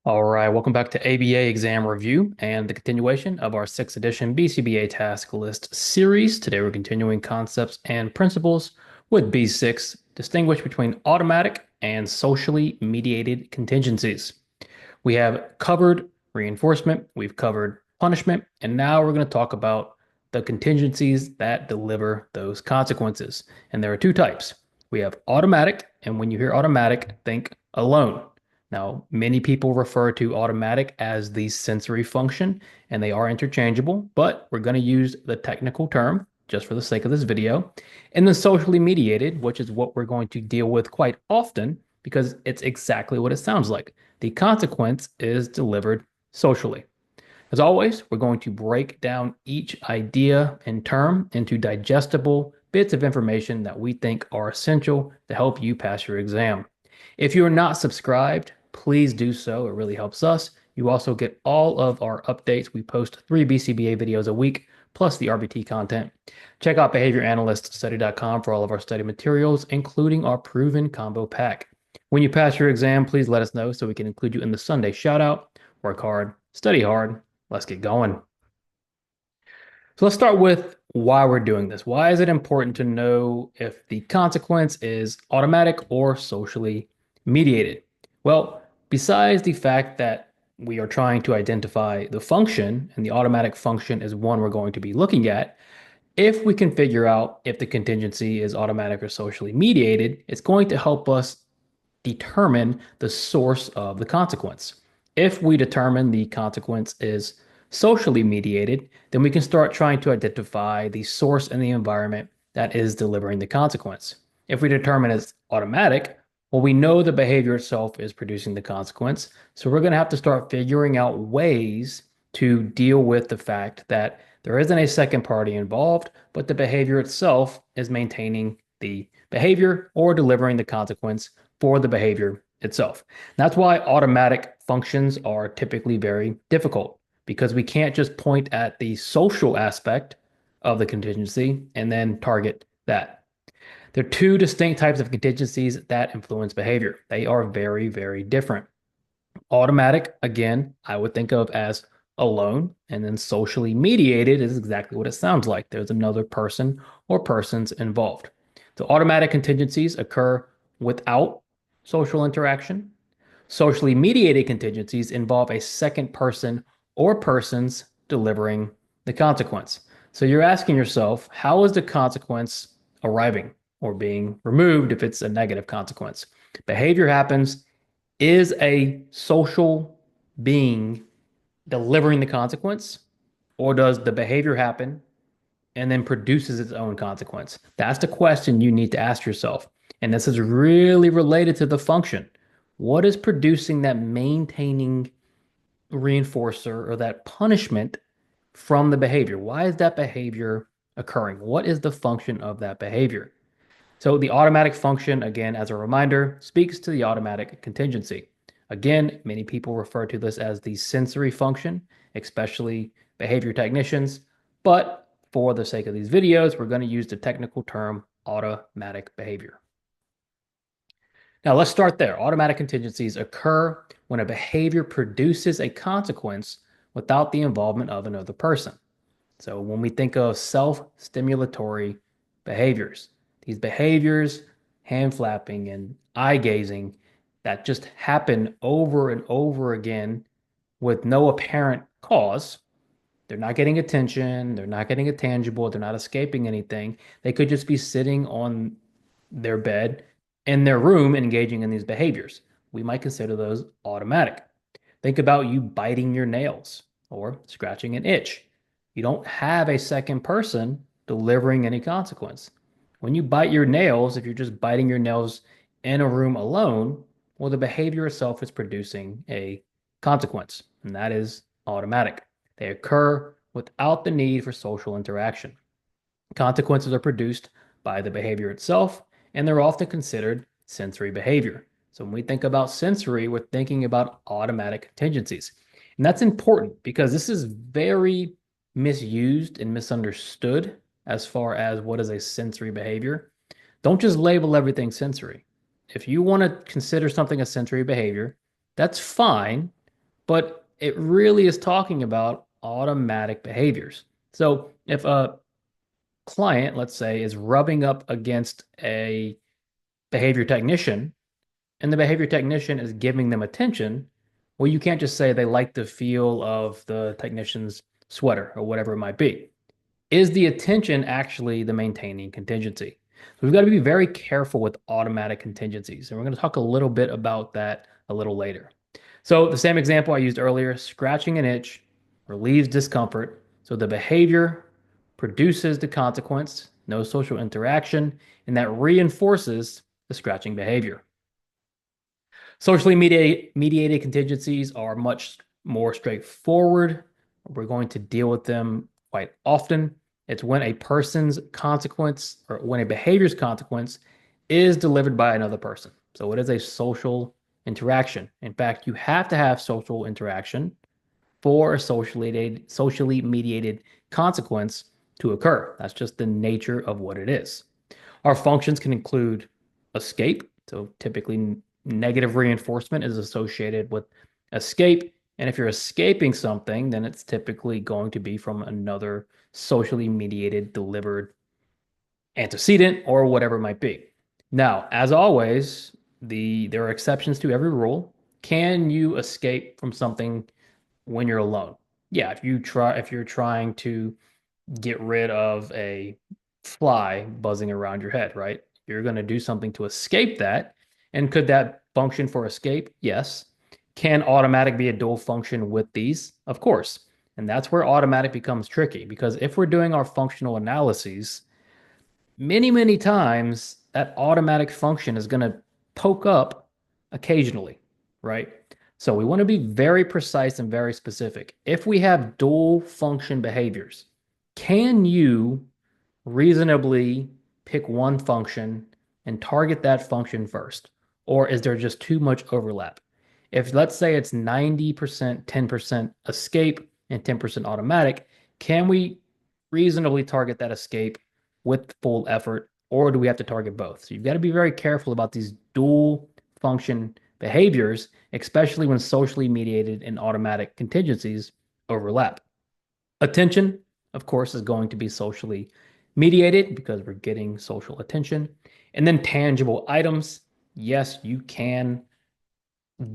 All right, welcome back to ABA exam review and the continuation of our 6th edition BCBA task list series. Today we're continuing concepts and principles with B6, distinguish between automatic and socially mediated contingencies. We have covered reinforcement, we've covered punishment, and now we're going to talk about the contingencies that deliver those consequences. And there are two types. We have automatic, and when you hear automatic, think alone. Now, many people refer to automatic as the sensory function, and they are interchangeable, but we're going to use the technical term just for the sake of this video. And then socially mediated, which is what we're going to deal with quite often because it's exactly what it sounds like. The consequence is delivered socially. As always, we're going to break down each idea and term into digestible bits of information that we think are essential to help you pass your exam. If you are not subscribed, please do so. It really helps us. You also get all of our updates. We post 3 BCBA videos a week, plus the RBT content. Check out behavioranalyststudy.com for all of our study materials, including our proven combo pack. When you pass your exam, please let us know so we can include you in the Sunday shout out. Work hard, study hard. Let's get going. So let's start with why we're doing this. Why is it important to know if the consequence is automatic or socially mediated? Well, besides the fact that we are trying to identify the function, and the automatic function is one we're going to be looking at, if we can figure out if the contingency is automatic or socially mediated, it's going to help us determine the source of the consequence. If we determine the consequence is socially mediated, then we can start trying to identify the source and the environment that is delivering the consequence. If we determine it's automatic, well, we know the behavior itself is producing the consequence. So we're going to have to start figuring out ways to deal with the fact that there isn't a second party involved, but the behavior itself is maintaining the behavior or delivering the consequence for the behavior itself. That's why automatic functions are typically very difficult because we can't just point at the social aspect of the contingency and then target that. There are two distinct types of contingencies that influence behavior. They are very, very different. Automatic, again, I would think of as alone, and then socially mediated is exactly what it sounds like. There's another person or persons involved. So automatic contingencies occur without social interaction. Socially mediated contingencies involve a second person or persons delivering the consequence. So you're asking yourself, how is the consequence arriving or being removed if it's a negative consequence? Behavior happens. Is a social being delivering the consequence, or does the behavior happen and then produces its own consequence? That's the question you need to ask yourself. And this is really related to the function. What is producing that maintaining reinforcer or that punishment from the behavior? Why is that behavior occurring? What is the function of that behavior? So the automatic function, again, as a reminder, speaks to the automatic contingency. Again, many people refer to this as the sensory function, especially behavior technicians. But for the sake of these videos, we're going to use the technical term automatic behavior. Now let's start there. Automatic contingencies occur when a behavior produces a consequence without the involvement of another person. So when we think of self-stimulatory behaviors, these behaviors, hand flapping and eye gazing, that just happen over and over again with no apparent cause. They're not getting attention, they're not getting a tangible, they're not escaping anything. They could just be sitting on their bed in their room engaging in these behaviors. We might consider those automatic. Think about you biting your nails or scratching an itch. You don't have a second person delivering any consequence. When you bite your nails, if you're just biting your nails in a room alone, well, the behavior itself is producing a consequence, and that is automatic. They occur without the need for social interaction. Consequences are produced by the behavior itself, and they're often considered sensory behavior. So when we think about sensory, we're thinking about automatic contingencies. And that's important because this is very misused and misunderstood as far as what is a sensory behavior. Don't just label everything sensory. If you want to consider something a sensory behavior, that's fine, but it really is talking about automatic behaviors. So if a client, let's say, is rubbing up against a behavior technician and the behavior technician is giving them attention, well, you can't just say they like the feel of the technician's sweater or whatever it might be. Is the attention actually the maintaining contingency? So we've got to be very careful with automatic contingencies. And we're going to talk a little bit about that a little later. So the same example I used earlier, scratching an itch relieves discomfort. So the behavior produces the consequence, no social interaction, and that reinforces the scratching behavior. Socially mediated contingencies are much more straightforward. We're going to deal with them quite often. It's when a person's consequence or when a behavior's consequence is delivered by another person. So it is a social interaction. In fact, you have to have social interaction for a socially mediated consequence to occur. That's just the nature of what it is. Our functions can include escape. So typically, negative reinforcement is associated with escape. And if you're escaping something, then it's typically going to be from another socially mediated, delivered antecedent or whatever it might be. Now, as always, there are exceptions to every rule. Can you escape from something when you're alone? Yeah, if you're trying to get rid of a fly buzzing around your head, right? You're going to do something to escape that. And could that function for escape? Yes. Can automatic be a dual function with these? Of course. And that's where automatic becomes tricky because if we're doing our functional analyses, many times that automatic function is going to poke up occasionally, right? So we want to be very precise and very specific. If we have dual function behaviors, can you reasonably pick one function and target that function first? Or is there just too much overlap? If let's say it's 90%, 10% escape and 10% automatic, can we reasonably target that escape with full effort, or do we have to target both? So you've got to be very careful about these dual function behaviors, especially when socially mediated and automatic contingencies overlap. Attention, of course, is going to be socially mediated because we're getting social attention. And then tangible items. Yes, you can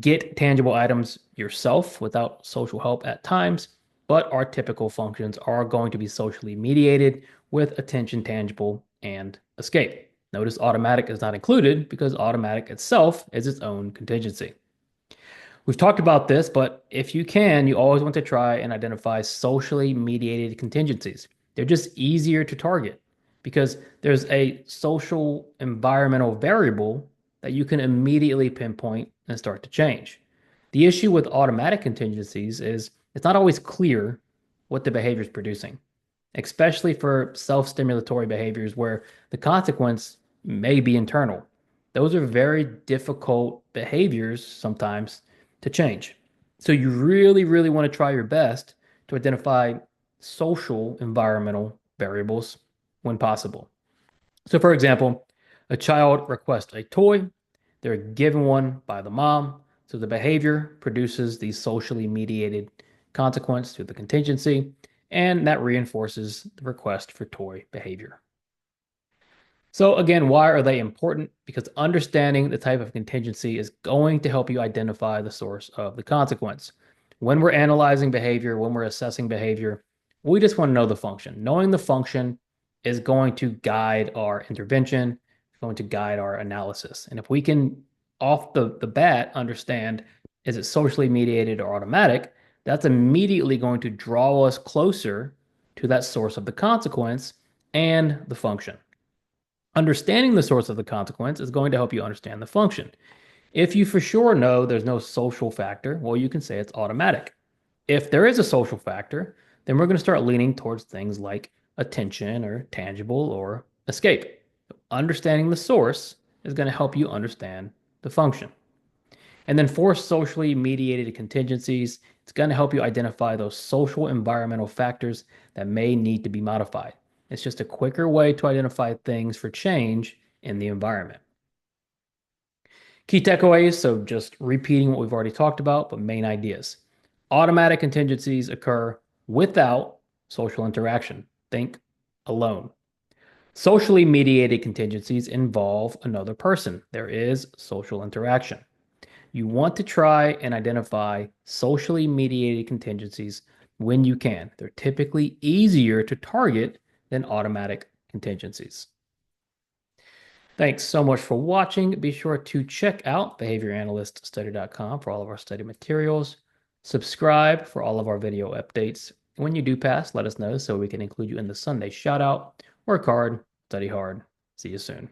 get tangible items yourself without social help at times, but our typical functions are going to be socially mediated with attention, tangible, and escape. Notice automatic is not included because automatic itself is its own contingency. We've talked about this, but if you can, you always want to try and identify socially mediated contingencies. They're just easier to target because there's a social environmental variable that you can immediately pinpoint and start to change. The issue with automatic contingencies is it's not always clear what the behavior is producing, especially for self-stimulatory behaviors where the consequence may be internal. Those are very difficult behaviors sometimes to change. So you really want to try your best to identify social environmental variables when possible. So for example, a child requests a toy, they're given one by the mom, so the behavior produces the socially mediated consequence to the contingency, and that reinforces the request for toy behavior. So again, why are they important? Because understanding the type of contingency is going to help you identify the source of the consequence. When we're analyzing behavior, when we're assessing behavior, we just want to know the function. Knowing the function is going to guide our intervention, going to guide our analysis. And if we can, off the bat, understand is it socially mediated or automatic, that's immediately going to draw us closer to that source of the consequence and the function. Understanding the source of the consequence is going to help you understand the function. If you for sure know there's no social factor, well, you can say it's automatic. If there is a social factor, then we're going to start leaning towards things like attention or tangible or escape. Understanding the source is going to help you understand the function. And then for socially mediated contingencies, it's going to help you identify those social environmental factors that may need to be modified. It's just a quicker way to identify things for change in the environment. Key takeaways, so just repeating what we've already talked about, but main ideas. Automatic contingencies occur without social interaction. Think alone. Socially mediated contingencies involve another person. There is social interaction. You want to try and identify socially mediated contingencies when you can. They're typically easier to target than automatic contingencies. Thanks so much for watching. Be sure to check out behavioranalyststudy.com for all of our study materials. Subscribe for all of our video updates. When you do pass, let us know so we can include you in the Sunday shout out. Work hard, study hard. See you soon.